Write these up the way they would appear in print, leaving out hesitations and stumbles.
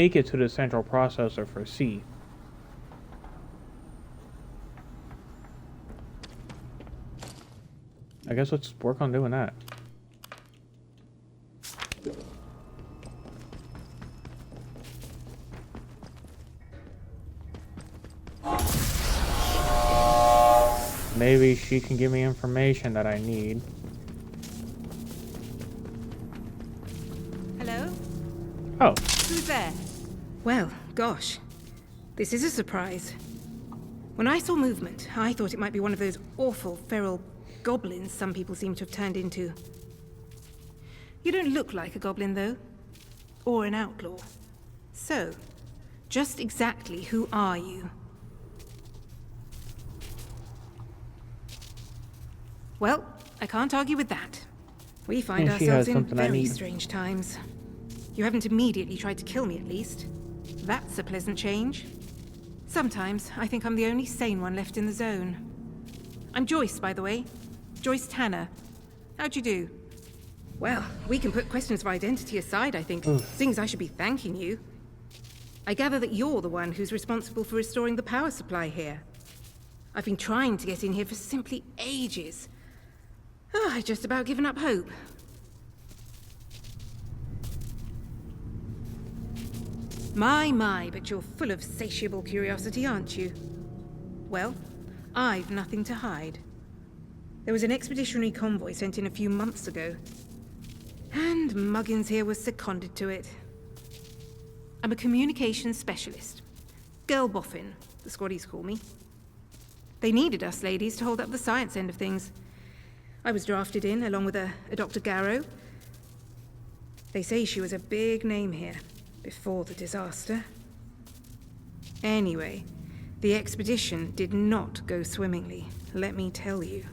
make it to the central processor for C. I guess let's work on doing that. Maybe she can give me information that I need. Hello? Oh. Who's there? Well, gosh. This is a surprise. When I saw movement, I thought it might be one of those awful feral goblins some people seem to have turned into. You don't look like a goblin, though. Or an outlaw. So, just exactly who are you? Well, I can't argue with that. We find ourselves in very strange times. You haven't immediately tried to kill me, at least. That's a pleasant change. Sometimes, I think I'm the only sane one left in the zone. I'm Joyce, by the way. Joyce Tanner. How'd you do? Well, we can put questions of identity aside, I think. Seeing as I should be thanking you. I gather that you're the one who's responsible for restoring the power supply here. I've been trying to get in here for simply ages. I've just about given up hope. My, but you're full of satiable curiosity, aren't you? Well, I've nothing to hide. There was an expeditionary convoy sent in a few months ago. And Muggins here was seconded to it. I'm a communications specialist. Girl Boffin, the squaddies call me. They needed us ladies to hold up the science end of things. I was drafted in, along with a Dr. Garrow. They say she was a big name here, before the disaster. Anyway, the expedition did not go swimmingly, let me tell you.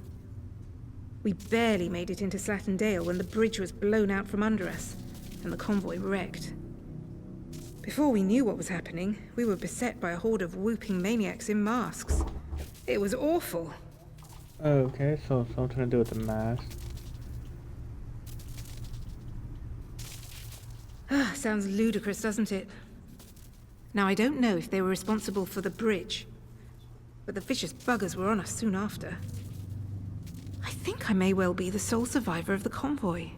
We barely made it into Slattendale when the bridge was blown out from under us, and the convoy wrecked. Before we knew what was happening, we were beset by a horde of whooping maniacs in masks. It was awful. Okay, so something to do with the mask. Sounds ludicrous, doesn't it? Now, I don't know if they were responsible for the bridge, but the vicious buggers were on us soon after. I think I may well be the sole survivor of the convoy.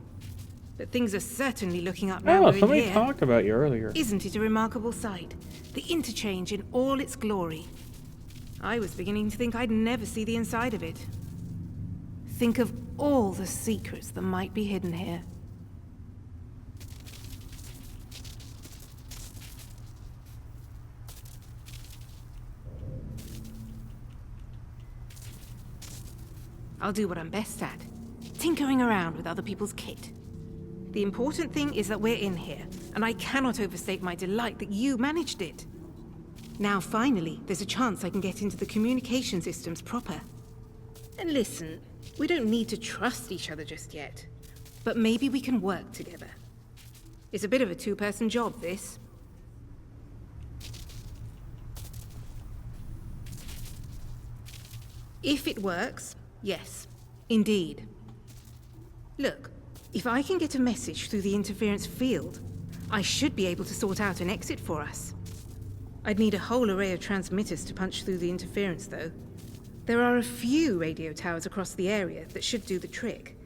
But things are certainly looking up now. Oh, we're in somebody here. talked about you earlier. Isn't it a remarkable sight? The interchange in all its glory. I was beginning to think I'd never see the inside of it. Think of all the secrets that might be hidden here. I'll do what I'm best at. Tinkering around with other people's kit. The important thing is that we're in here, and I cannot overstate my delight that you managed it. Now, finally, there's a chance I can get into the communication systems proper. And listen, we don't need to trust each other just yet. But maybe we can work together. It's a bit of a two-person job, this. If it works, yes, indeed. Look, if I can get a message through the interference field, I should be able to sort out an exit for us. I'd need a whole array of transmitters to punch through the interference, though. There are a few radio towers across the area that should do the trick.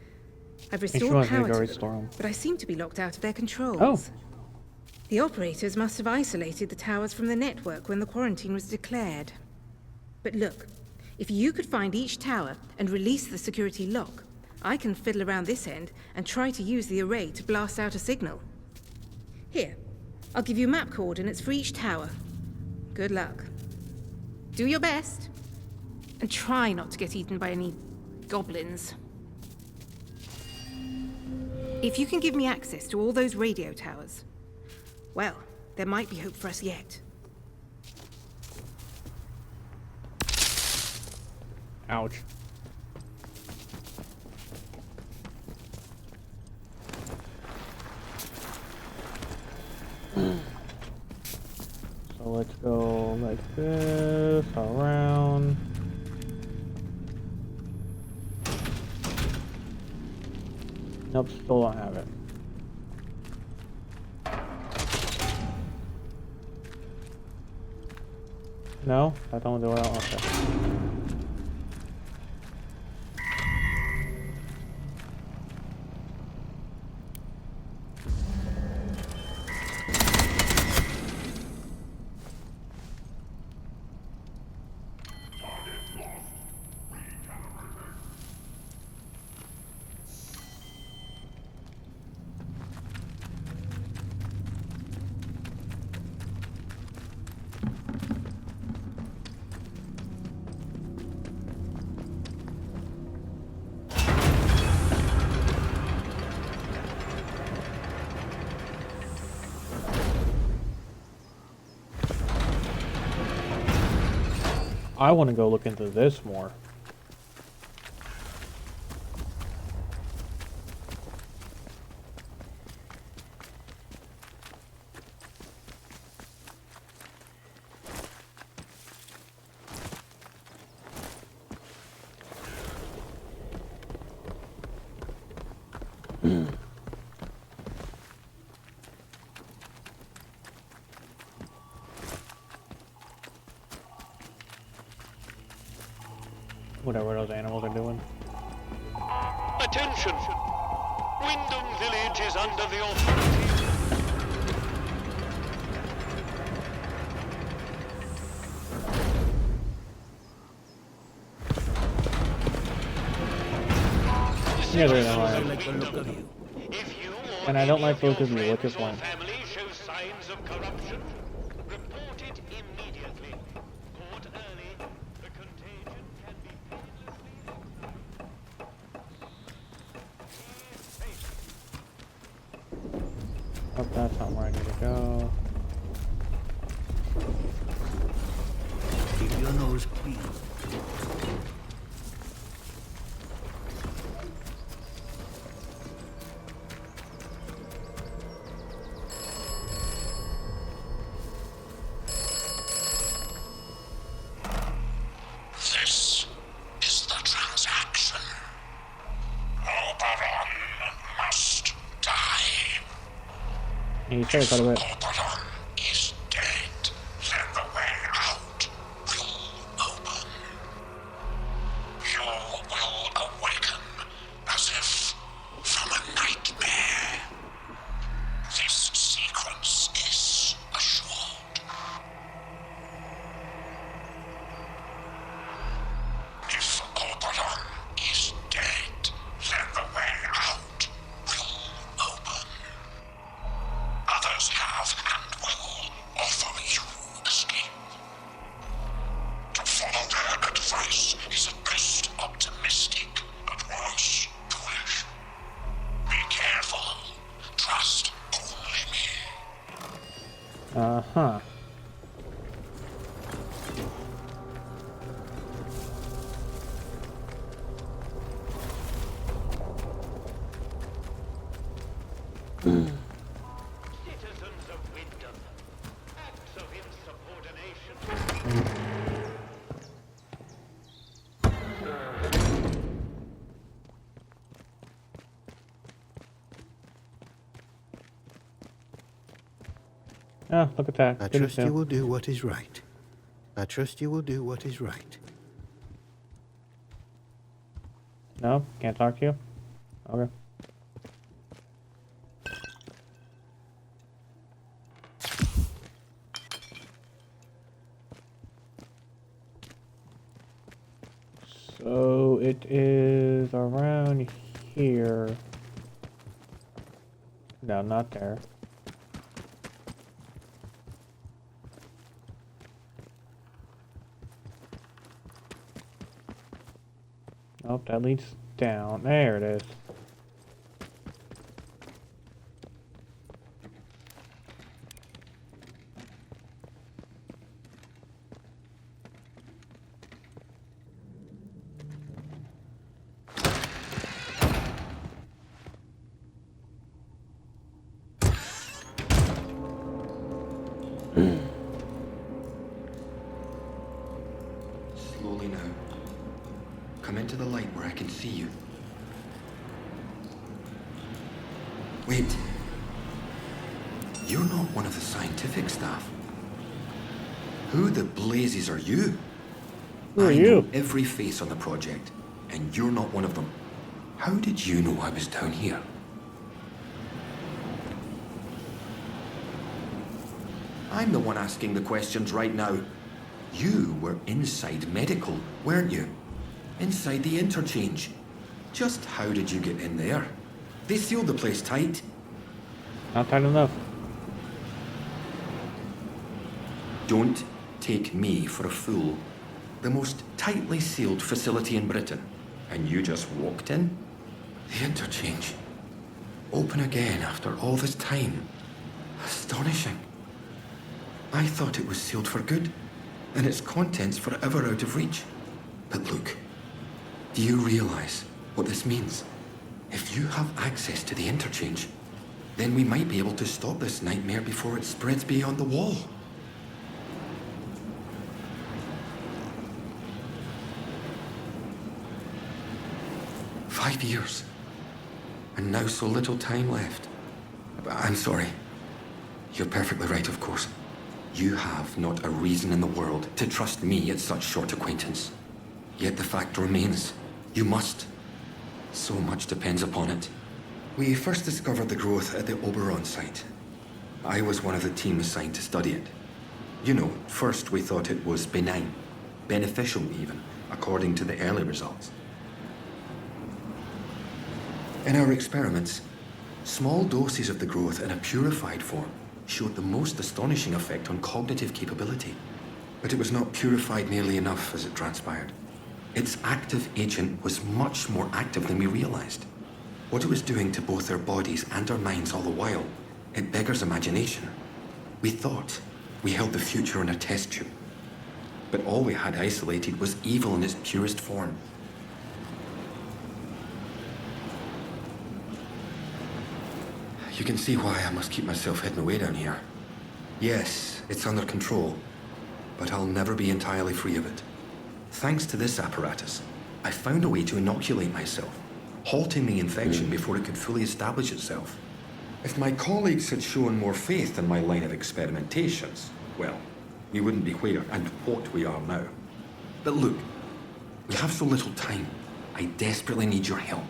I've restored power to them, but I seem to be locked out of their controls. Oh. The operators must have isolated the towers from the network when the quarantine was declared. But look, if you could find each tower and release the security lock, I can fiddle around this end and try to use the array to blast out a signal. Here, I'll give you map coordinates for each tower. Good luck. Do your best. And try not to get eaten by any goblins. If you can give me access to all those radio towers, well, there might be hope for us yet. Ouch. So let's go like this, around. Nope, still don't have it. No? I don't do it out. Okay. I want to go look into this more. Whatever those animals are doing. Attention! Wyndham Village is under the authority. Yeah, they're not. And I don't like the look of you. What's your plan? Family shows signs of corruption. Report it immediately. Caught early, the contagion can be painlessly. Oh, that's not where I need to go. Keep your nose clean. This is the transaction. Oberon must die. And you said quite a bit. Oberon is dead. Then the way out will open. You will awaken as if from a nightmare. This sequence is assured. If Oberon is dead, then the way out will open. Others have and will offer you escape. To follow their advice is at best optimistic, at worst foolish. Be careful. Trust only me. Uh-huh. Citizens of Wyndham, acts of insubordination. Oh, look at that. I Good trust as you new. will do what is right. I trust you will do what is right. No? Can't talk to you? Okay. So it is around here. No, not there. Nope, that leads down. There it is. Slowly now. Come into the light where I can see you. Wait. You're not one of the scientific staff. Who the blazes are you? Who are I you? know every face on the project, and you're not one of them. How did you know I was down here? I'm the one asking the questions right now. You were inside medical, weren't you? Inside the interchange. Just how did you get in there? They sealed the place tight. Not tight enough. Don't take me for a fool. The most tightly sealed facility in Britain. And you just walked in? The interchange. Open again after all this time. Astonishing. I thought it was sealed for good, and its contents forever out of reach. But look, do you realize what this means? If you have access to the interchange, then we might be able to stop this nightmare before it spreads beyond the wall. "5 years. And now so little time left. I'm sorry. You're perfectly right, of course. You have not a reason in the world to trust me at such short acquaintance. Yet the fact remains, you must. So much depends upon it. We first discovered the growth at the Oberon site. I was one of the team assigned to study it. You know, first we thought it was benign, beneficial even, according to the early results. In our experiments, small doses of the growth in a purified form showed the most astonishing effect on cognitive capability. But it was not purified nearly enough as it transpired. Its active agent was much more active than we realized. What it was doing to both our bodies and our minds all the while, it beggars imagination. We thought we held the future in a test tube. But all we had isolated was evil in its purest form. You can see why I must keep myself hidden away down here. Yes, it's under control, but I'll never be entirely free of it. Thanks to this apparatus, I found a way to inoculate myself, halting the infection before it could fully establish itself. If my colleagues had shown more faith in my line of experimentations, well, we wouldn't be where and what we are now. But look, we have so little time. I desperately need your help.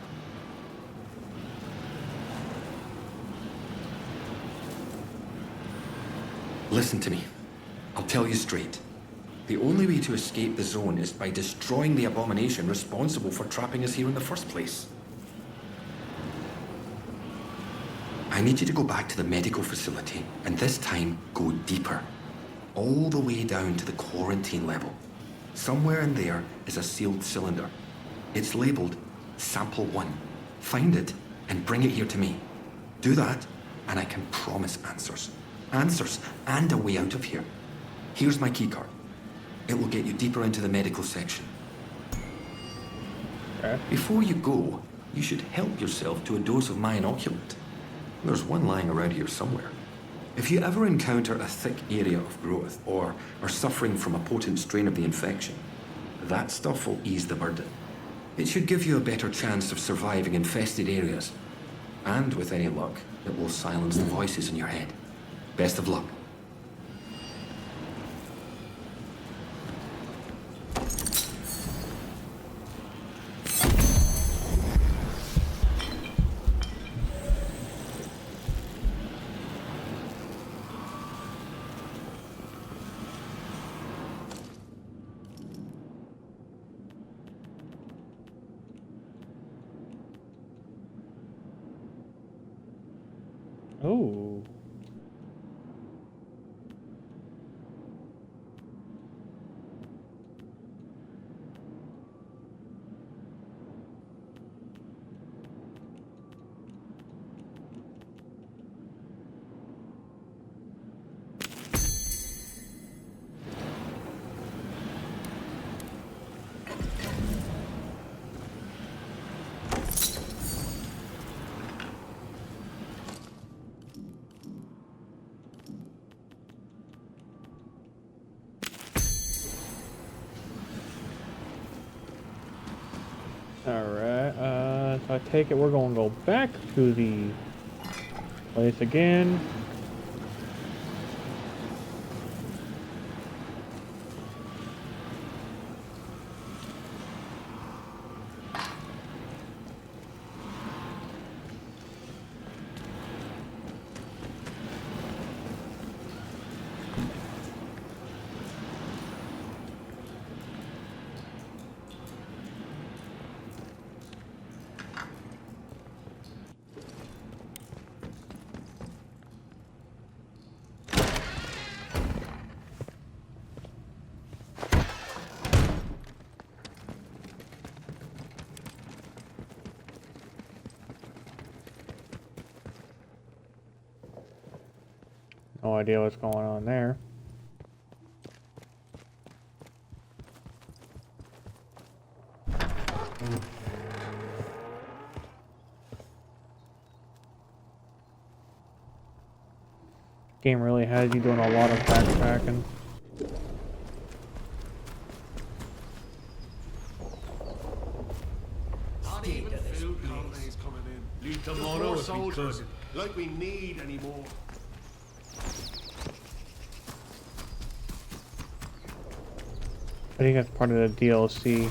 Listen to me. I'll tell you straight. The only way to escape the zone is by destroying the abomination responsible for trapping us here in the first place. I need you to go back to the medical facility, and this time go deeper. All the way down to the quarantine level. Somewhere in there is a sealed cylinder. It's labeled Sample 1. Find it and bring it here to me. Do that, and I can promise answers. Answers and a way out of here. Here's my keycard. It will get you deeper into the medical section. Okay. Before you go, you should help yourself to a dose of my inoculant. There's one lying around here somewhere. If you ever encounter a thick area of growth or are suffering from a potent strain of the infection, that stuff will ease the burden. It should give you a better chance of surviving infested areas. And with any luck, it will silence the voices in your head. Best of luck. Oh. Alright, so I take it we're gonna go back to the place again. no idea what's going on there. Game really has you doing a lot of backtracking. Tomorrow soldiers, like we need any more. I think that's part of the DLC. You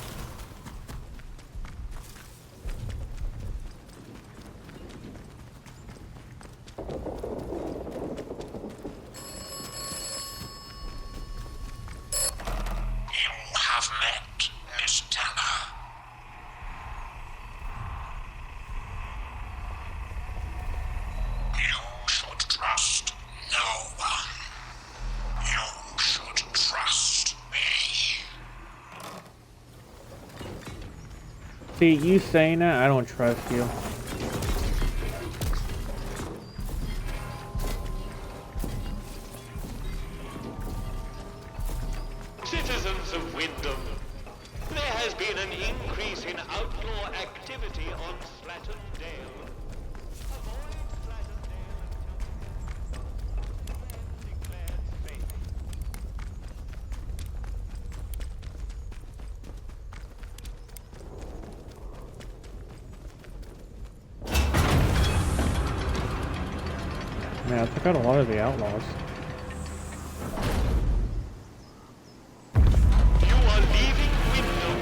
have met Miss Tanner. You should trust no one. You should trust me. See, you saying that, I don't trust you. Citizens of Wyndham, there has been an increase in outlaw activity on Slattern Dale. Avoid Slattern Dale until declared safe. Man, I took out a lot of the outlaws. You are leaving Wyndham,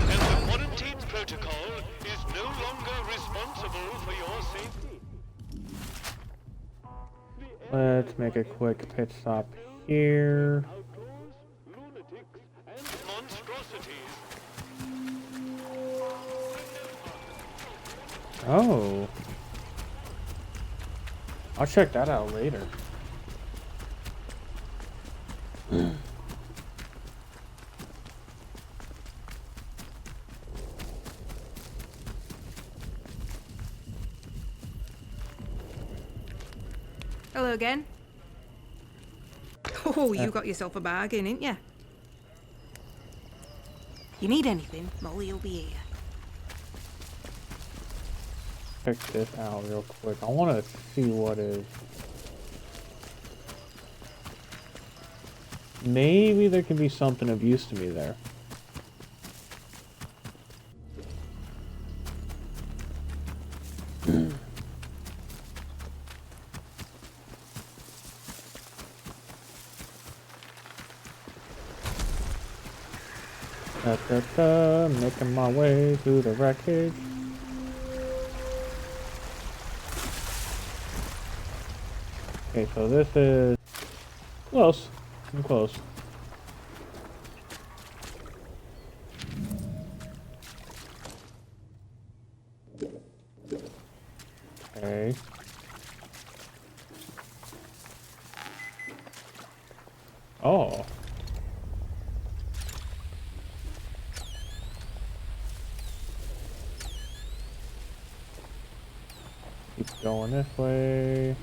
and the quarantine protocol is no longer responsible for your safety. Let's make a quick pit stop here. Outlaws, lunatics, and monstrosities. Oh. I'll check that out later. Hello again. Oh, you got yourself a bargain, didn't you? You need anything, Molly will be here. Check this out real quick. I want to see what is. Maybe there can be something of use to me there. Making my way through the wreckage. Okay, so this is close. I'm close. Okay. Oh. Keep going this way.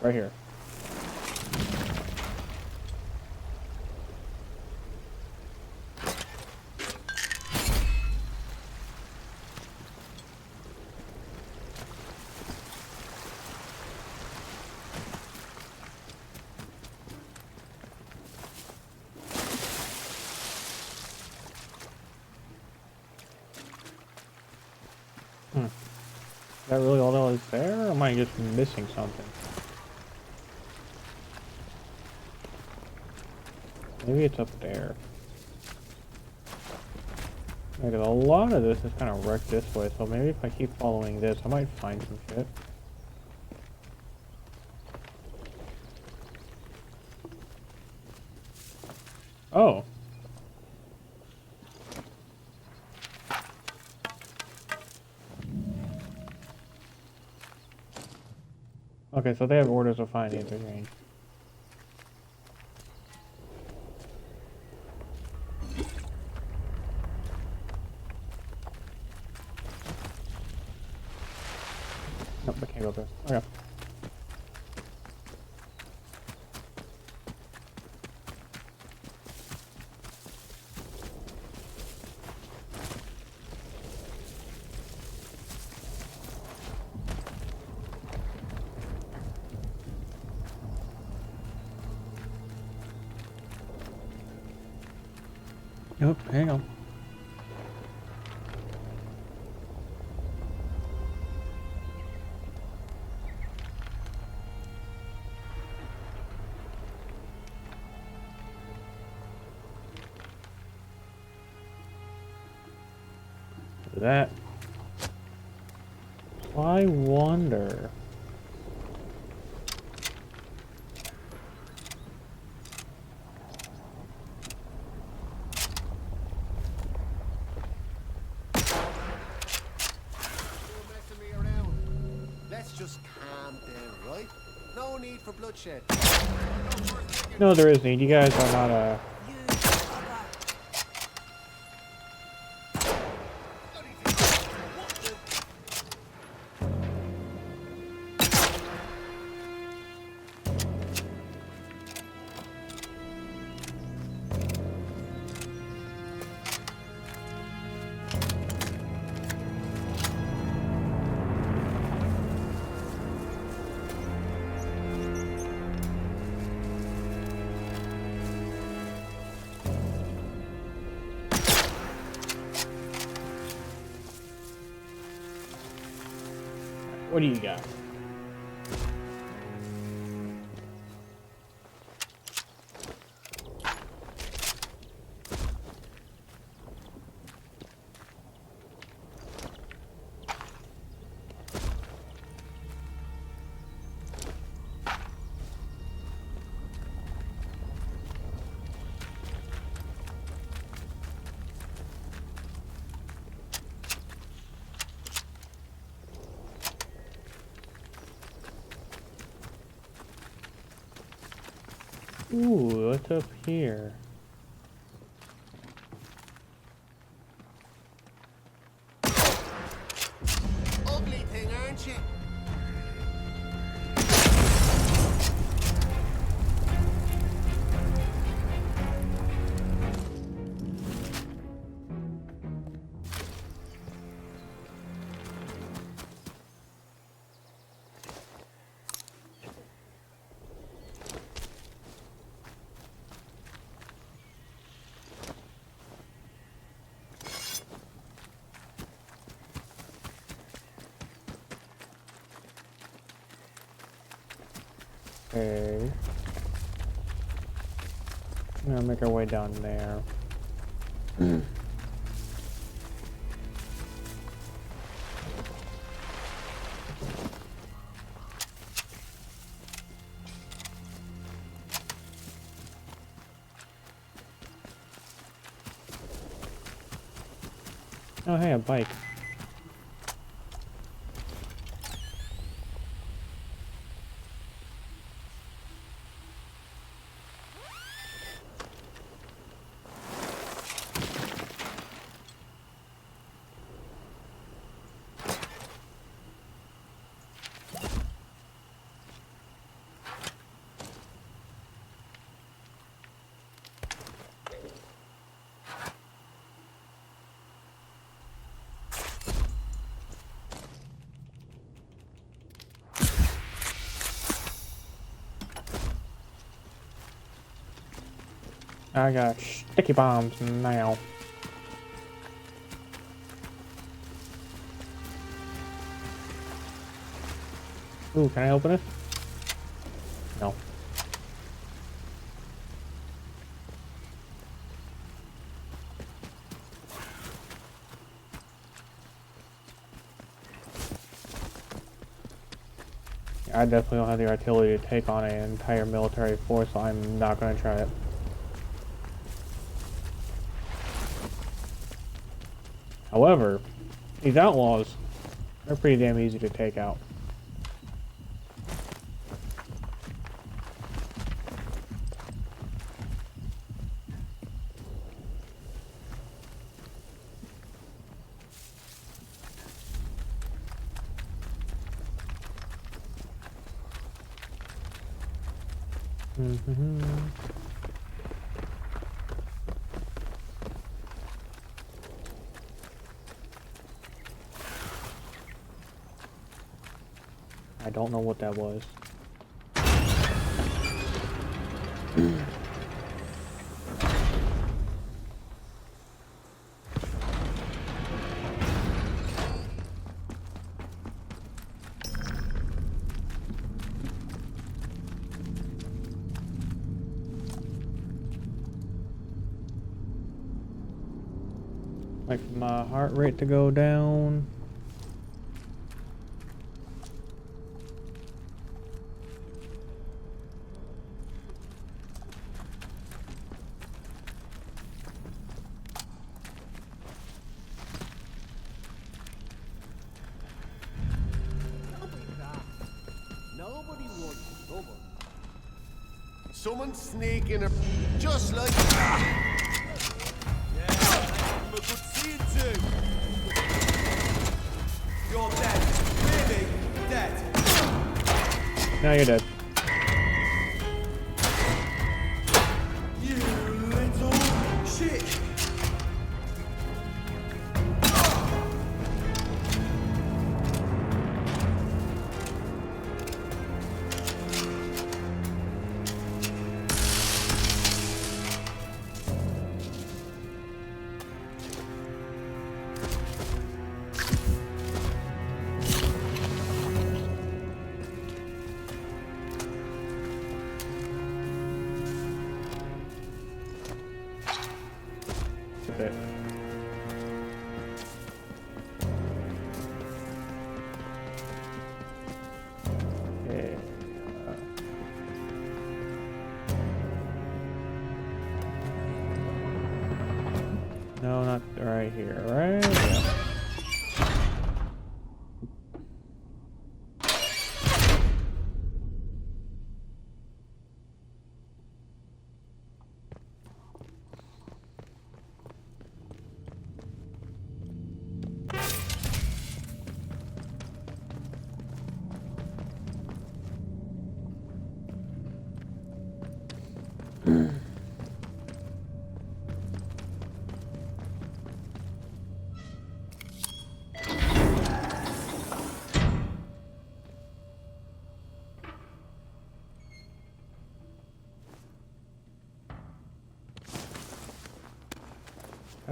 Right here. Is that really all that was there, or am I just missing something? Maybe it's up there. Like, a lot of this is kind of wrecked this way, so maybe if I keep following this, I might find some shit. Oh. Okay, so they have orders of finance range. Nope, I can't go there. Okay. Nope, hang on. That. I wonder. Messing me around. Let's just calm down, right? No need for bloodshed. No, there is need. You guys are not What do you got? Ooh, what's up here? Ugly thing, aren't you? Okay. I'm gonna make our way down there. Oh, hey, a bike. I got sticky bombs now. Ooh, can I open it? No. I definitely don't have the artillery to take on an entire military force, so I'm not going to try it. However, these outlaws, they're pretty damn easy to take out. I don't know what that was. Like my heart rate to go down. Nobody wants trouble. Someone sneaking a just like that. Yeah, I'm a good seeing too. You're dead. Really dead. Now you're dead. You little shit. It. Okay. No, not right here, right?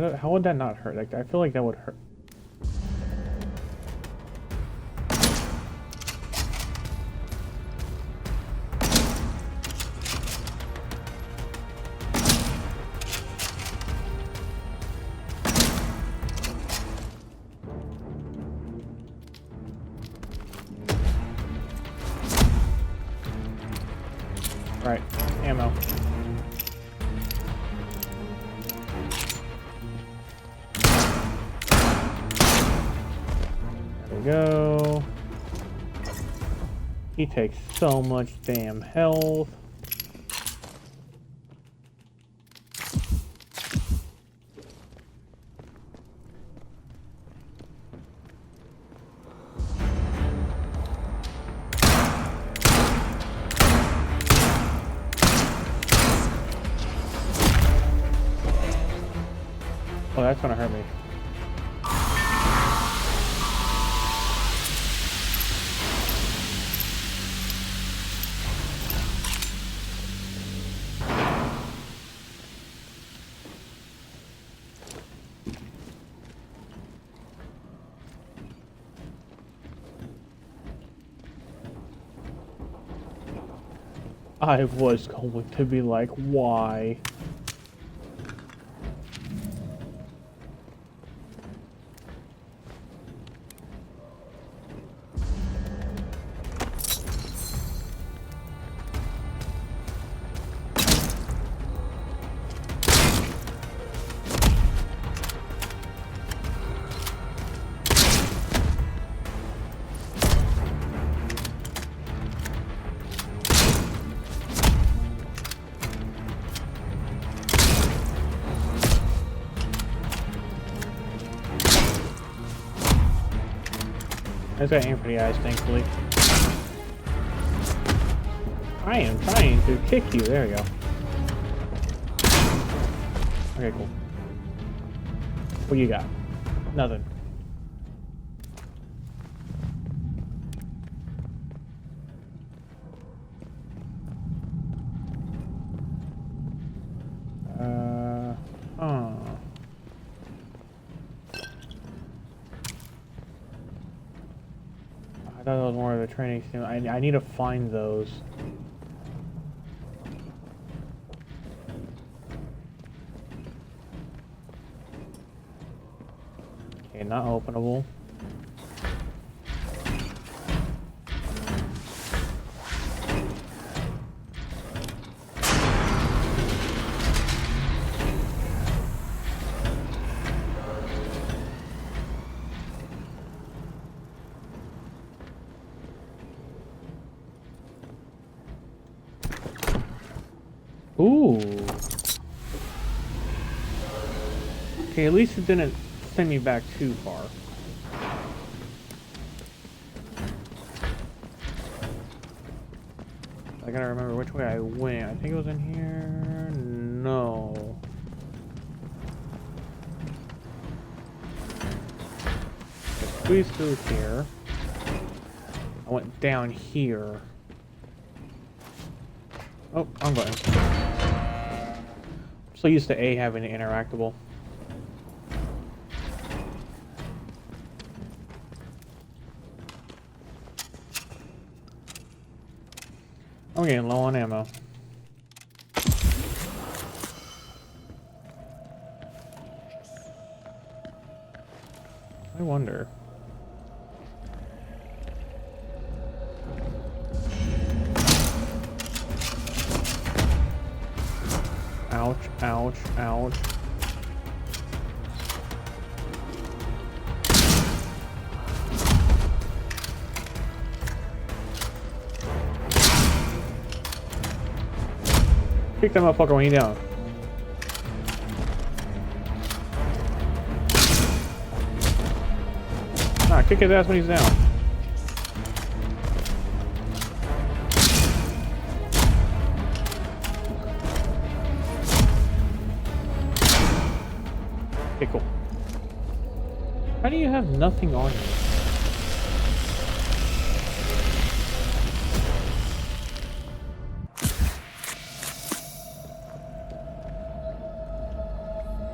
Yeah. How would that not hurt? Like, I feel like that would hurt. Right, ammo. There we go. He takes so much damn health. Oh, that's gonna hurt me. I was going to be like, why? I just got aim for the eyes, thankfully. I am trying to kick you. There you go. Okay, cool. What you got? Nothing. Huh. I thought that was more of a training sim. I need to find those. Okay, not openable. Ooh. Okay, at least it didn't send me back too far. I gotta remember which way I went. I think it was in here. No. I squeezed through here. I went down here. Oh, wrong button. I'm so used to A having an interactable. I'm getting low on ammo. I wonder. Ouch, ouch, ouch. Kick that motherfucker when he's down. Ah, kick his ass when he's down. Okay, cool. How do you have nothing on you?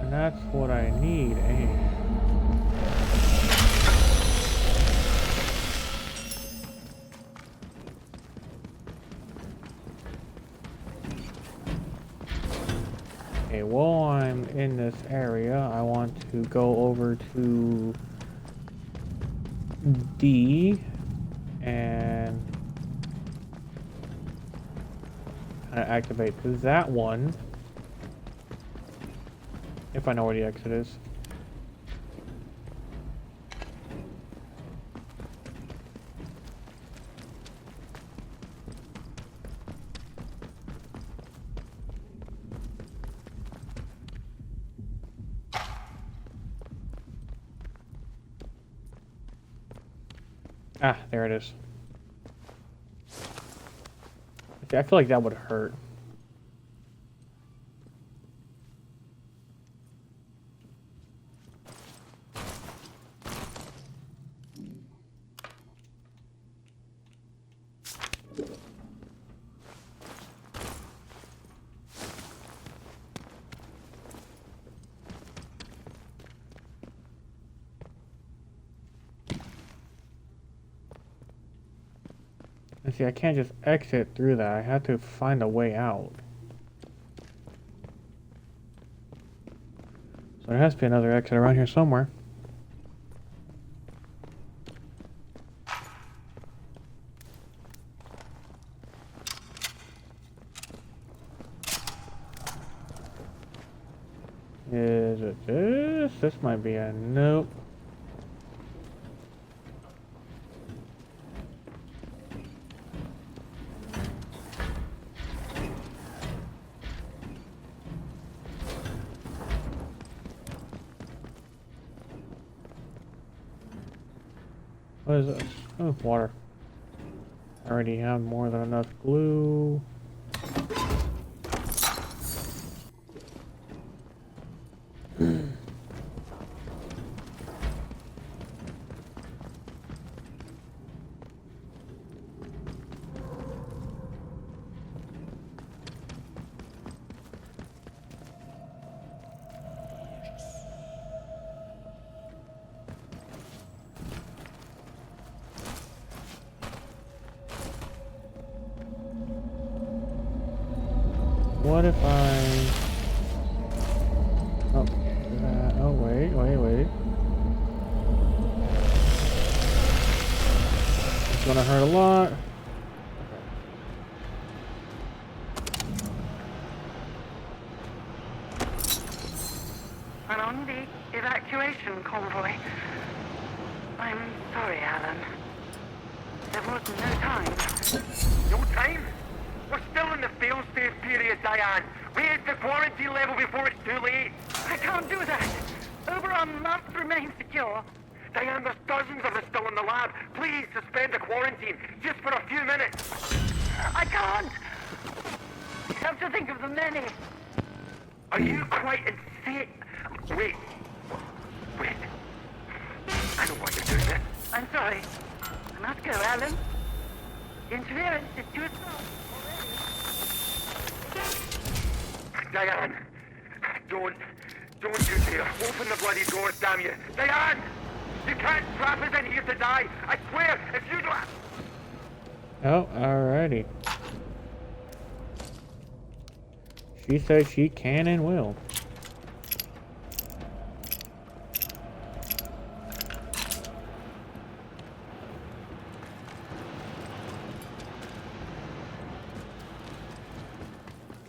And that's what I need, eh? Okay, while I'm in this area, I want to go over to D and activate that one. If I know where the exit is. Ah, there it is. Okay, I feel like that would hurt. And see, I can't just exit through that. I have to find a way out. So there has to be another exit around here somewhere. Is it this? This might be a nope. What is this? Oh, water. I already have more than enough glue. What if I... Oh, wait. It's gonna hurt a lot. And on the evacuation convoy. I'm sorry, Alan. There was no time. No time? We're still in the fail-safe period, Diane. Raise the quarantine level before it's too late. I can't do that. Over a month remains secure. Diane, there's dozens of us still in the lab. Please suspend the quarantine, just for a few minutes. I can't. You have to think of the many. Are you quite insane? Wait. I don't want you doing this. I'm sorry. I must go, Alan. Interference is too strong already. Diane, don't you dare. Open the bloody doors, damn you. Diane! You can't trap us in here to die. I swear, if you don't... Oh, alrighty. She says she can and will.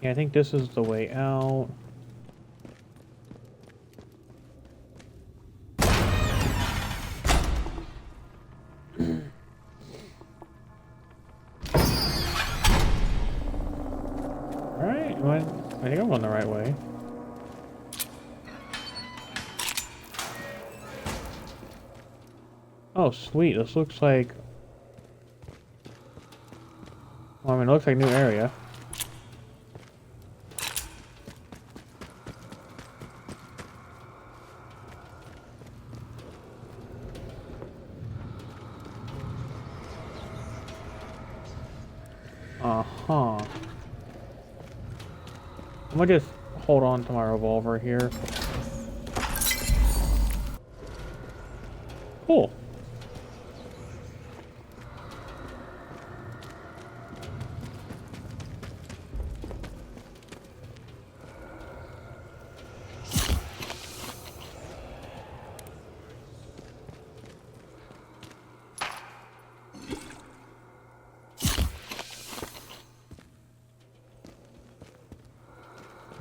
Yeah, I think this is the way out. Alright, well, I think I'm going the right way. Oh, sweet. This looks like... Well, I mean, it looks like a new area. Uh-huh. I'm gonna just hold on to my revolver here. Cool.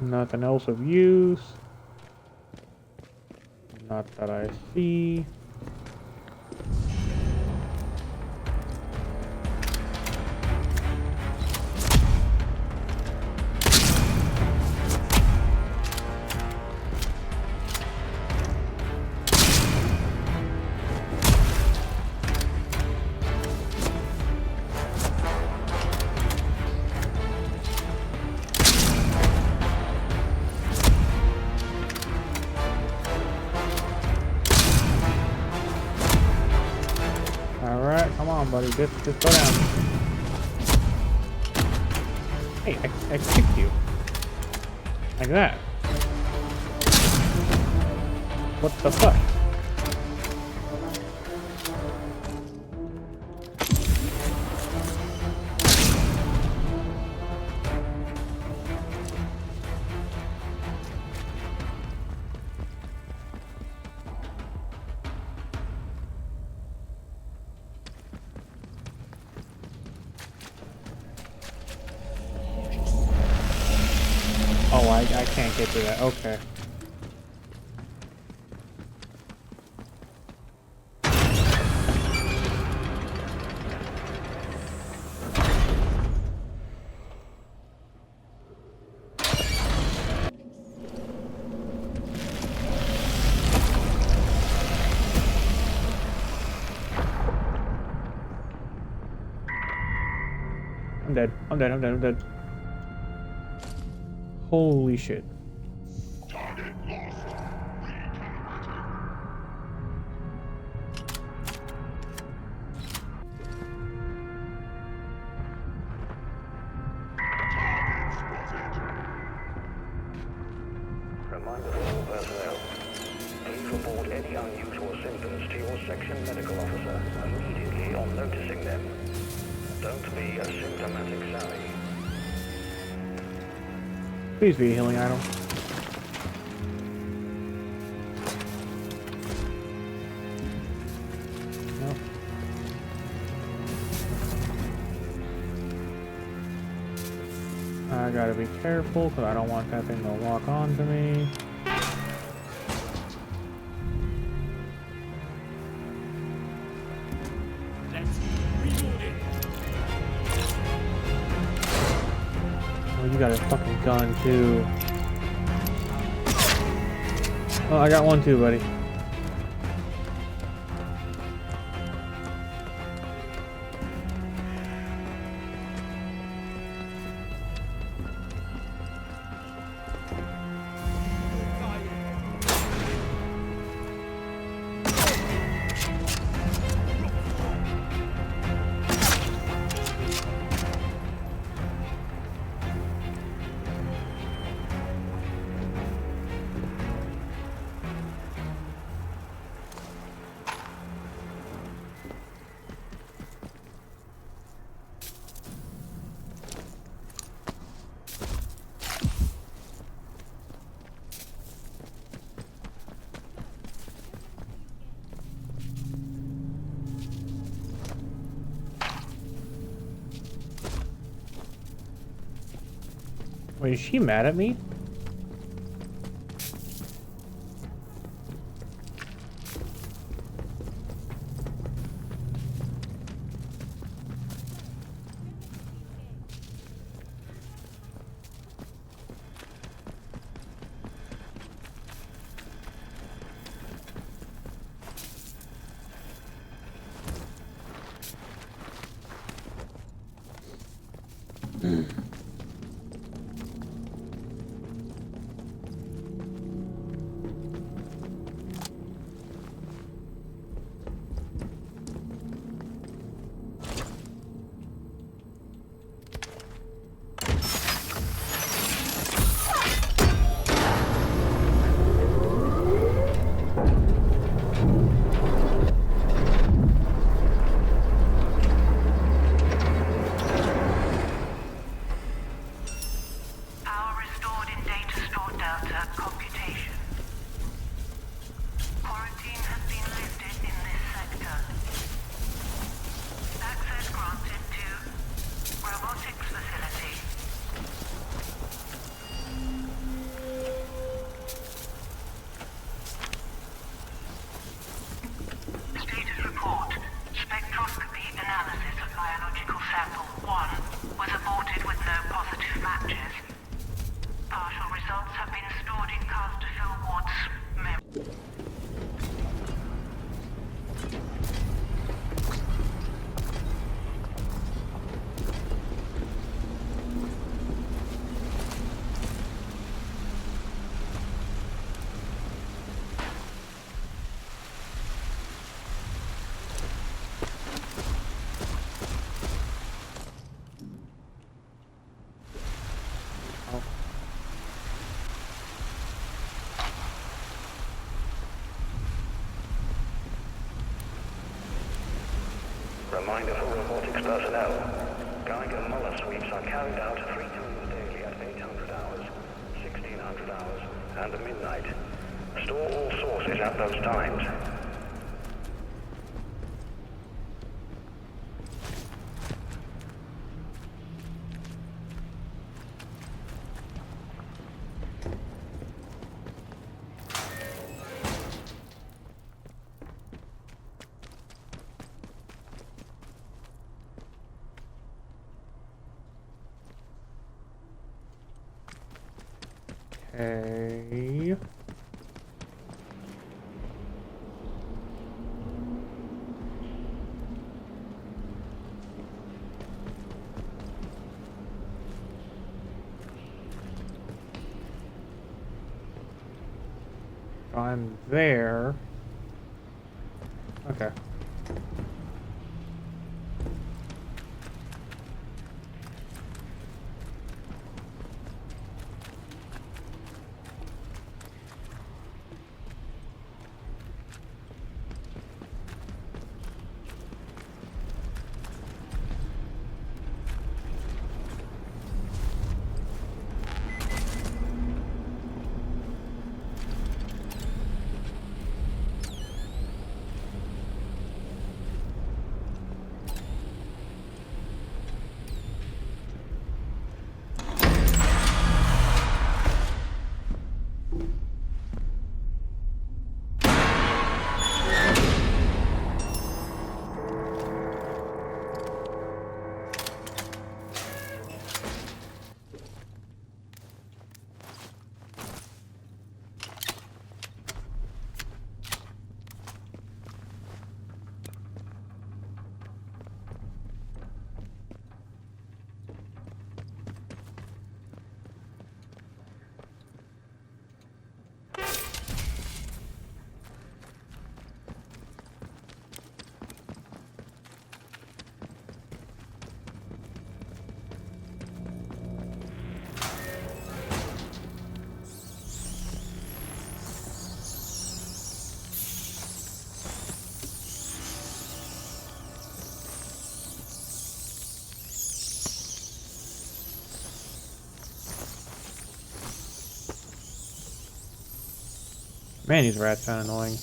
Nothing else of use. Not that I see. Come on, buddy. Just go down. Hey, I kicked you. Like that. What the fuck? Oh, I can't get to that. Okay. I'm dead. I'm dead. I'm dead. I'm dead. Holy shit. Reminder for all personnel. Please report any unusual symptoms to your section medical officer immediately on noticing them. Don't be a symptomatic Sally. Please be a healing item. Nope. I gotta be careful because I don't want that thing to lock onto me. Oh, you got a fucking gun too. Oh, I got one too, buddy. Wait, is she mad at me? Reminder for robotics personnel. Geiger Muller sweeps are carried out 3 times daily at 800 hours, 1600 hours, and midnight. Store all sources at those times. Okay. So I'm there. Okay. Man, these rats sound annoying.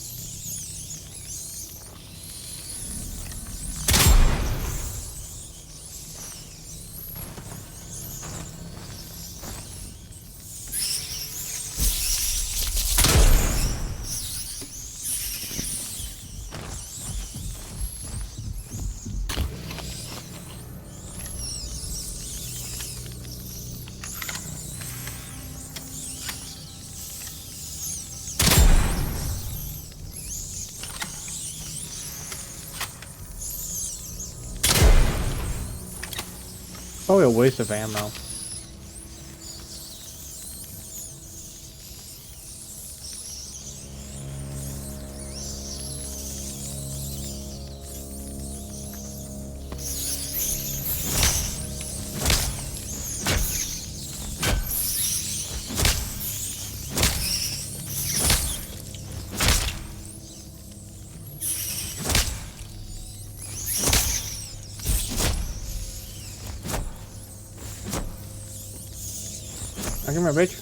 Probably a waste of ammo. Come here, bitch.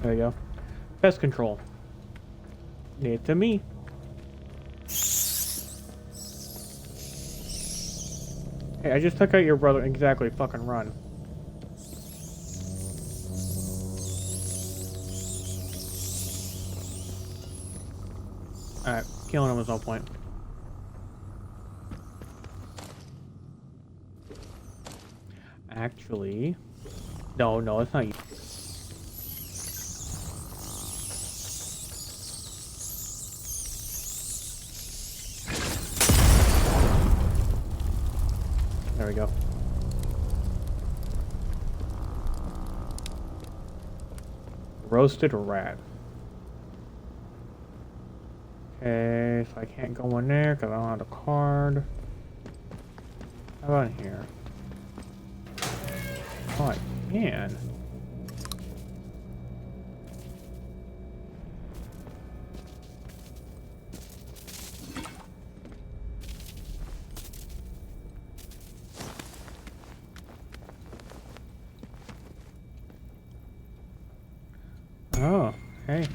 There you go. Pest control. It's to me. Hey, I just took out your brother. Exactly. Fucking run. Alright, killing him was no point. Actually... No, it's not you. There we go. Roasted rat. Okay, so I can't go in there because I don't have a card. How about in here? Oh, I can. Oh, hey.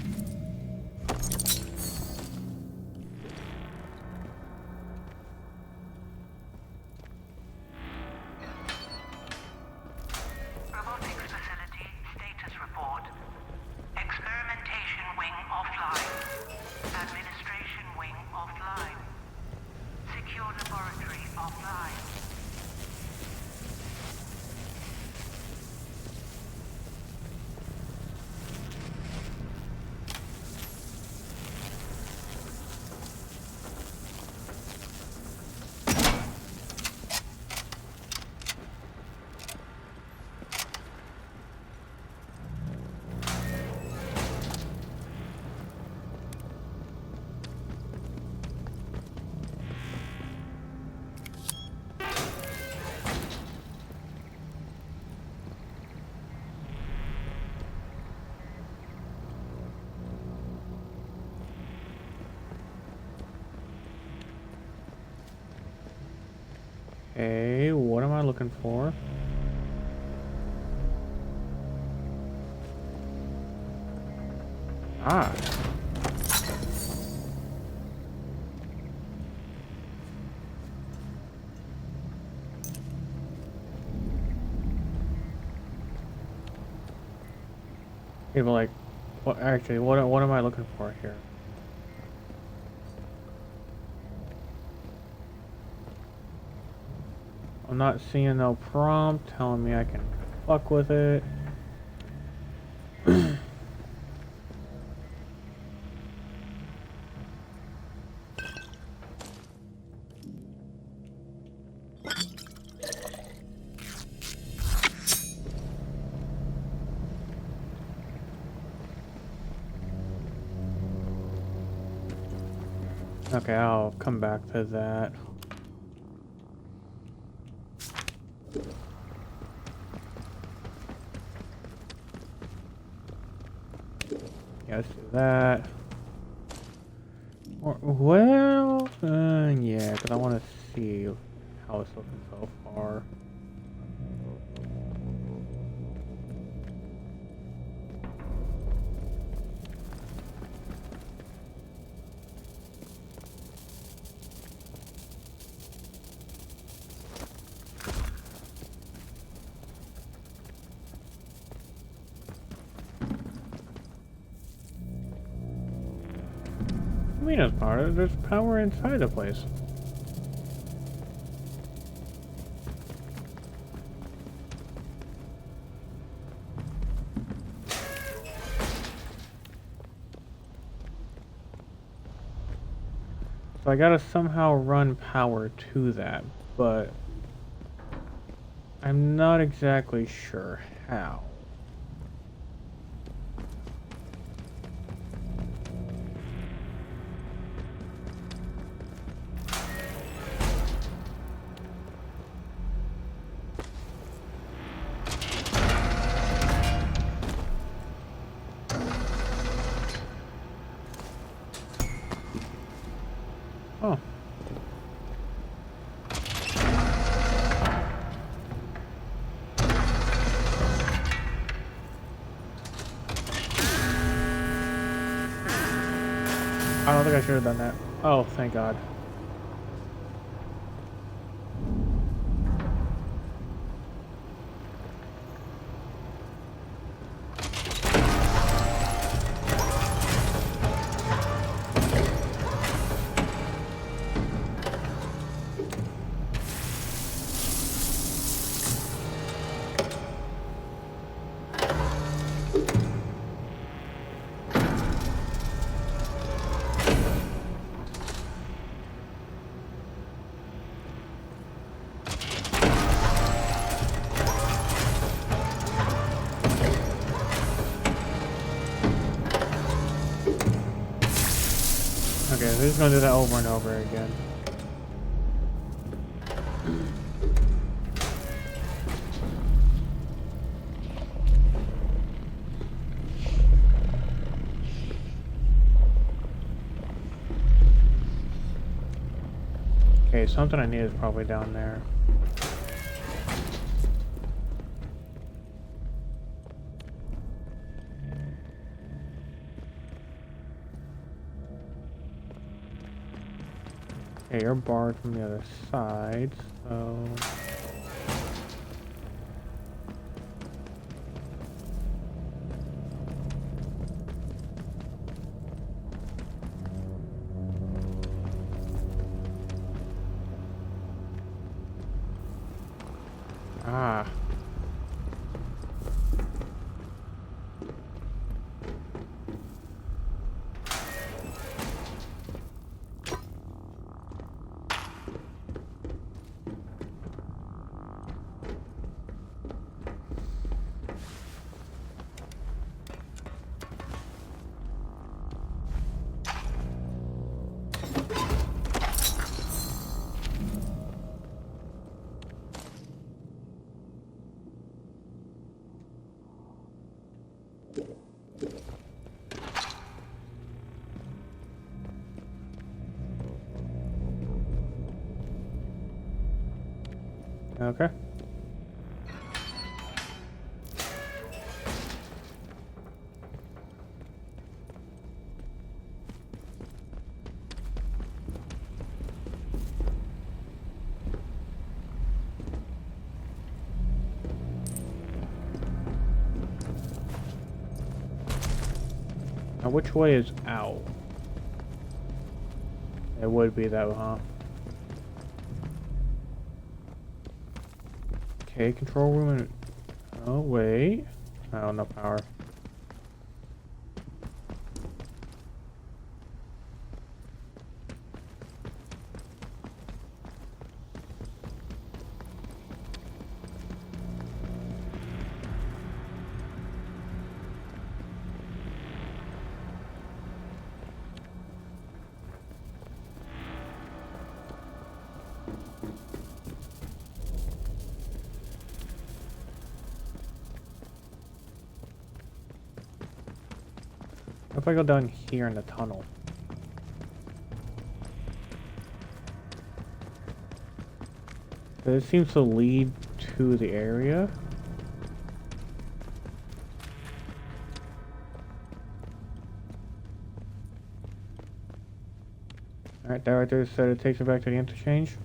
Okay, what am I looking for? Ah. People like, what? Actually, what am I looking for here? I'm not seeing no prompt telling me I can fuck with it. Okay, I'll come back to that. Yeah, let's do that. Well, yeah, because I want to see how it's looking so far. I mean, there's power inside the place. So I gotta somehow run power to that, but I'm not exactly sure how. Oh. I don't think I should have done that. Oh, thank God. Okay, so he's gonna do that over and over again. Okay, something I need is probably down there. Okay, you're barred from the other side, so... Ah. Okay. Now, which way is out? It would be that, huh? Okay, control room and... Oh, wait. Oh, no power. What if I go down here in the tunnel? It seems to lead to the area. Alright, that right there said it takes me back to the interchange.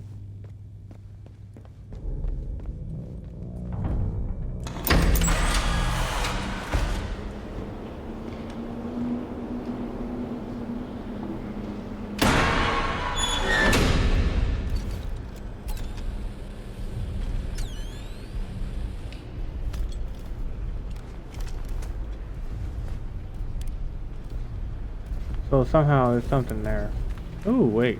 So somehow there's something there. Ooh, wait.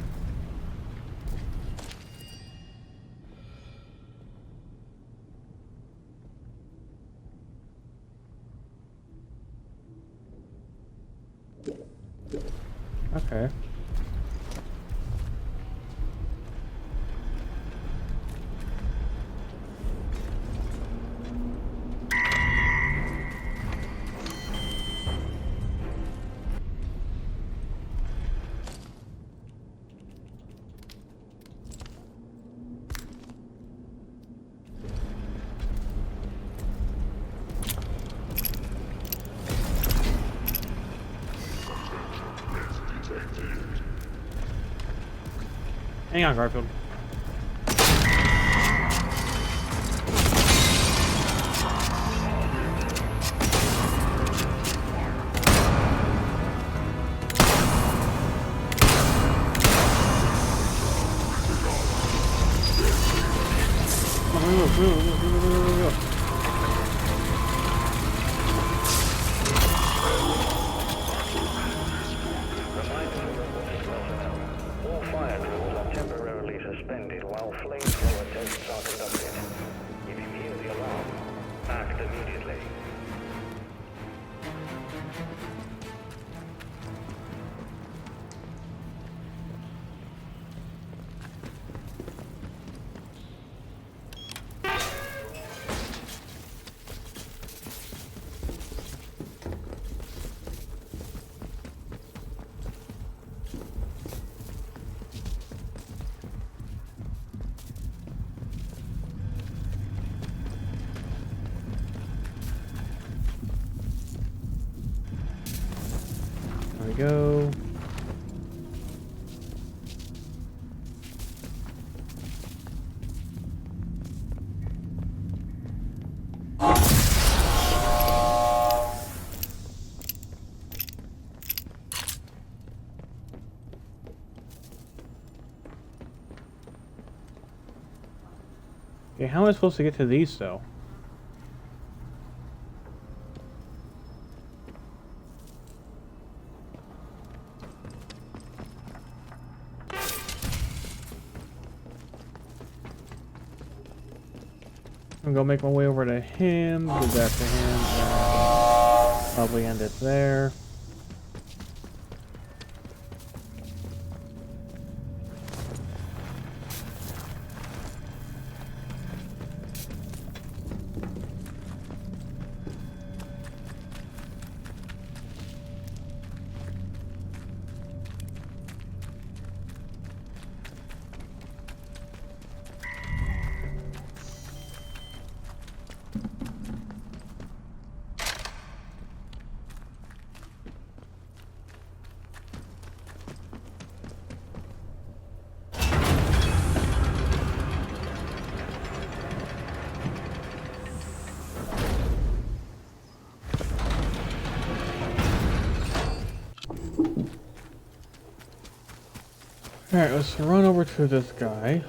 Okay. Hang on, Garfield. There we go. Okay, how am I supposed to get to these though? I'm gonna make my way over to him, get back to him, and probably end it there. Alright, let's run over to this guy.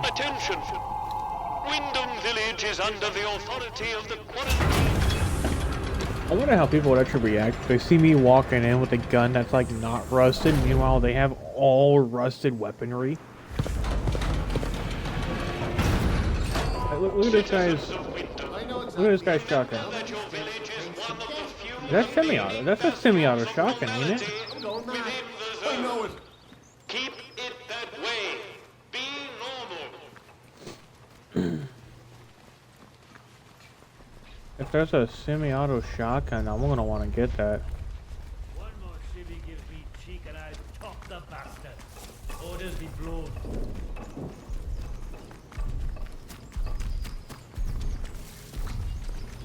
Attention! Wyndham Village is under the authority of the quarantine. I wonder how people would actually react if they see me walking in with a gun that's like not rusted, meanwhile they have all rusted weaponry. Look at this guy's. Look at this guy's shotgun. That's semi-auto. That's a semi-auto shotgun, ain't it? I know it. Keep it that way. Be normal. If there's a semi-auto shotgun, I'm gonna want to get that. One more shibby gives me cheek and I top the bastard. Orders be blown.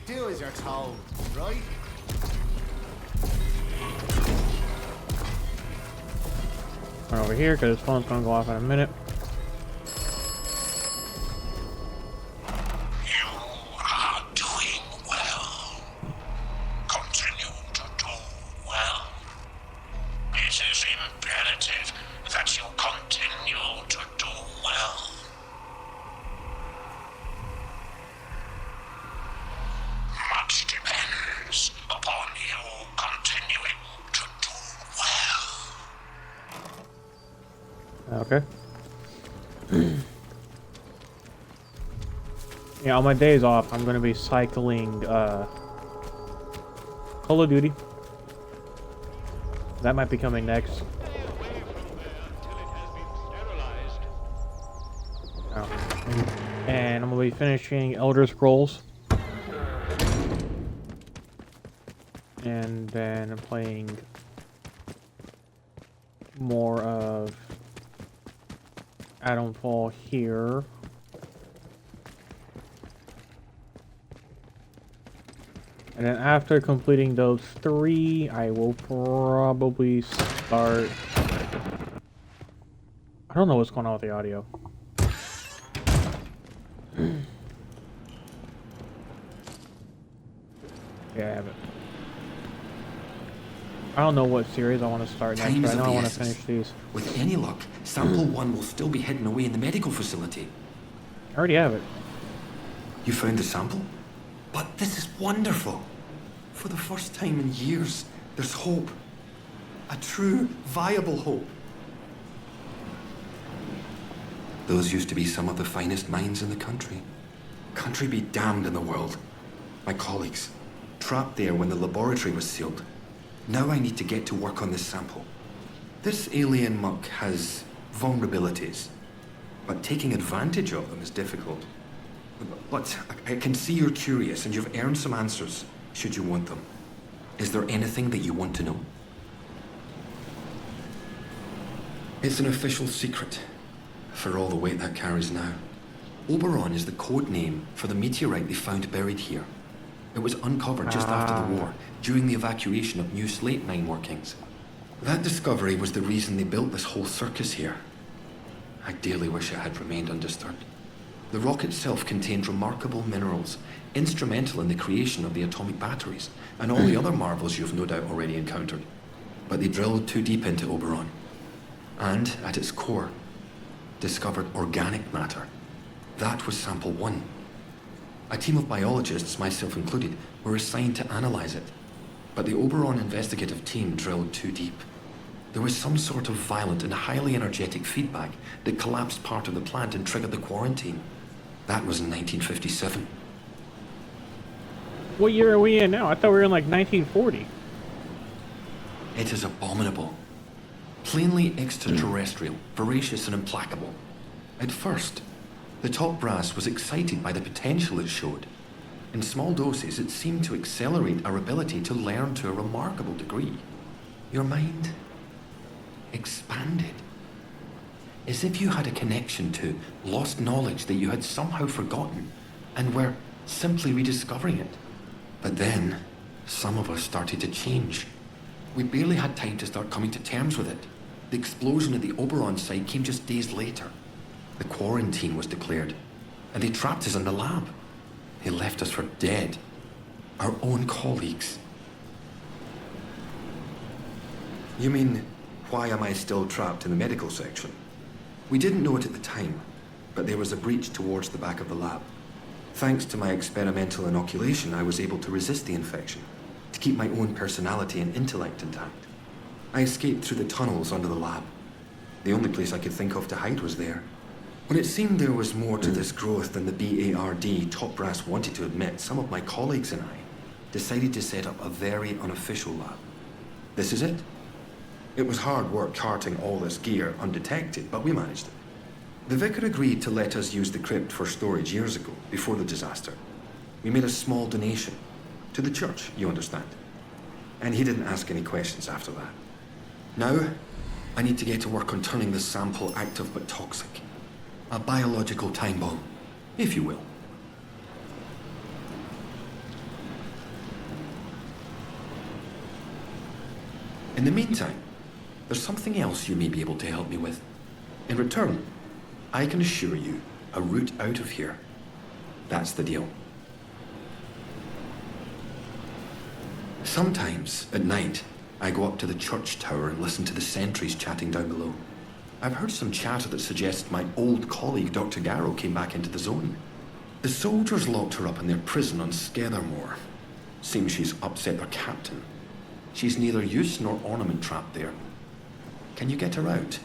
Do as you're told, right? Run over here because his phone's gonna go off in a minute. You are doing well. Continue to do well. It is imperative that you continue to do well. Much depends upon you continuing to do well. Okay. Yeah, on my days off, I'm gonna be cycling Call of Duty. That might be coming next. Stay away from there until it has been sterilized. Oh. And I'm gonna be finishing Elder Scrolls. And then playing more of Atomfall here. And then after completing those 3, I will probably start... I don't know what's going on with the audio. Yeah, I have it. I don't know what series I want to start next, but I know I want to finish these. With any luck, Sample 1 will still be hidden away in the medical facility. I already have it. You found the sample? But this is wonderful. For the first time in years, there's hope. A true, viable hope. Those used to be some of the finest minds in the country. Country be damned in the world. My colleagues, trapped there when the laboratory was sealed. Now I need to get to work on this sample. This alien muck has vulnerabilities, but taking advantage of them is difficult. But I can see you're curious and you've earned some answers, should you want them. Is there anything that you want to know? It's an official secret, for all the weight that carries now. Oberon is the code name for the meteorite they found buried here. It was uncovered just after the war, during the evacuation of New Slate mine workings. That discovery was the reason they built this whole circus here. I dearly wish it had remained undisturbed. The rock itself contained remarkable minerals, instrumental in the creation of the atomic batteries, and all the other marvels you've no doubt already encountered. But they drilled too deep into Oberon. And, at its core, discovered organic matter. That was Sample 1. A team of biologists, myself included, were assigned to analyze it. But the Oberon investigative team drilled too deep. There was some sort of violent and highly energetic feedback that collapsed part of the plant and triggered the quarantine. That was in 1957. What year are we in now? I thought we were in like 1940. It is abominable. Plainly extraterrestrial, voracious and implacable. At first, the top brass was excited by the potential it showed. In small doses, it seemed to accelerate our ability to learn to a remarkable degree. Your mind expanded. as if you had a connection to lost knowledge that you had somehow forgotten and were simply rediscovering it. But then, some of us started to change. We barely had time to start coming to terms with it. The explosion at the Oberon site came just days later. The quarantine was declared, and they trapped us in the lab. They left us for dead. Our own colleagues. You mean, why am I still trapped in the medical section? We didn't know it at the time, but there was a breach towards the back of the lab. Thanks to my experimental inoculation, I was able to resist the infection, to keep my own personality and intellect intact. I escaped through the tunnels under the lab. The only place I could think of to hide was there. When it seemed there was more to this growth than the BARD top brass wanted to admit, some of my colleagues and I decided to set up a very unofficial lab. This is it. It was hard work carting all this gear undetected, but we managed it. The vicar agreed to let us use the crypt for storage years ago, before the disaster. We made a small donation. To the church, you understand. And he didn't ask any questions after that. Now, I need to get to work on turning this sample active but toxic. A biological time bomb, if you will. In the meantime, there's something else you may be able to help me with. In return, I can assure you a route out of here. That's the deal. Sometimes, at night, I go up to the church tower and listen to the sentries chatting down below. I've heard some chatter that suggests my old colleague, Dr. Garrow, came back into the zone. The soldiers locked her up in their prison on Scathermore. Seems she's upset their captain. She's neither use nor ornament trapped there. Can you get her out?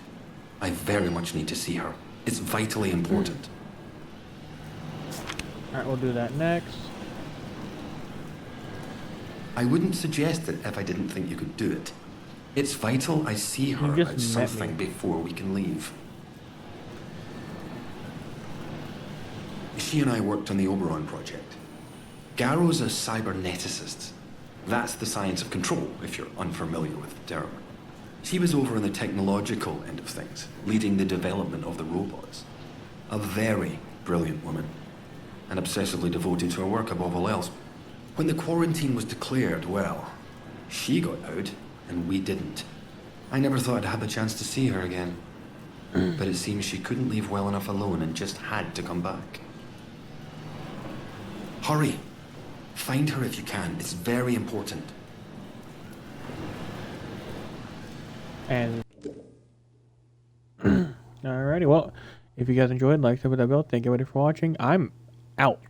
I very much need to see her. It's vitally important. Alright, we'll do that next. I wouldn't suggest it if I didn't think you could do it. It's vital I see her at something before we can leave. She and I worked on the Oberon project. Garrow's a cyberneticist. That's the science of control, if you're unfamiliar with the term. She was over on the technological end of things, leading the development of the robots. A very brilliant woman, and obsessively devoted to her work above all else. When the quarantine was declared, well, she got out, and we didn't. I never thought I'd have the chance to see her again. But it seems she couldn't leave well enough alone and just had to come back. Hurry! Find her if you can. It's very important. And alrighty, well, if you guys enjoyed, like, sub, that bell. Thank you everybody for watching. I'm out.